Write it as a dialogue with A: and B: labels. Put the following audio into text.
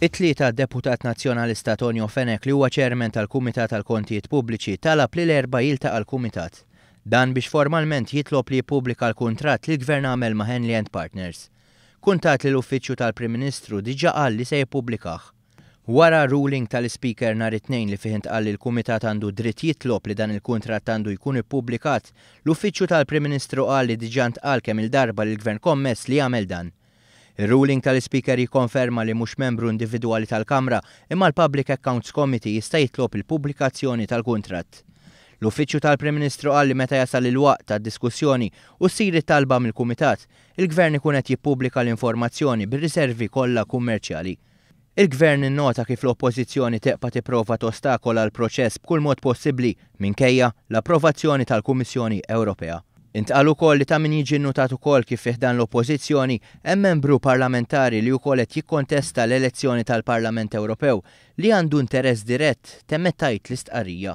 A: It-tlieta deputat nazzjonalista Tonio Fenek li huwa ċermen tal-Kumitat tal-Kontijiet Pubbliċi talab li l-erba' jiltaqa' l-Kumitat. Dan biex formalment jitlob li jippubblika l-kuntratt li l-Gvern għamel ma' Henley & Partners. Kuntratt li l-Uffiċċju tal-Prim Ministru diġà qal li se jippubblikah. Wara ruling tal-Speaker nhar it-tnejn li fih intqal li l-Kumitat għandu dritt jitlob li dan il-kuntratt għandu jkun ippubblikat, l-Uffiċċju tal-Prim Ministru qal li diġà ntqal kemm il-darba li l-Gvern kommess li jagħmel dan. Ir-ruling tal-Speaker jikkonferma li mhux membru individwali tal-Kamra imma l-Public Accounts Committee jista' jitlob il-pubblikazzjoni tal-kuntratt. L-Uffiċċju tal-Prim Ministru qal li meta jasal il-waqt tad-diskussjoni u ssir it-talba mill-Kumitat, il-Gvern ikun qed jippubblika l-informazzjoni bir-riservi kollha kummerċjali. Il-Gvern innota kif l-Oppożizzjoni teqpa' tipprova tostakola l-proċess b'kull mod possibbli minkejja l-approvazzjoni tal-Kummissjoni Ewropea. Intqal ukoll li ta' min jiġi nnotat ukoll kif fih dan l-Oppożizzjoni hemm membru parlamentari li wkoll qed jikkontesta l-elezzjoni tal-Parlament Ewropew li għandu interess dirett temmet tgħid l-istqarrija.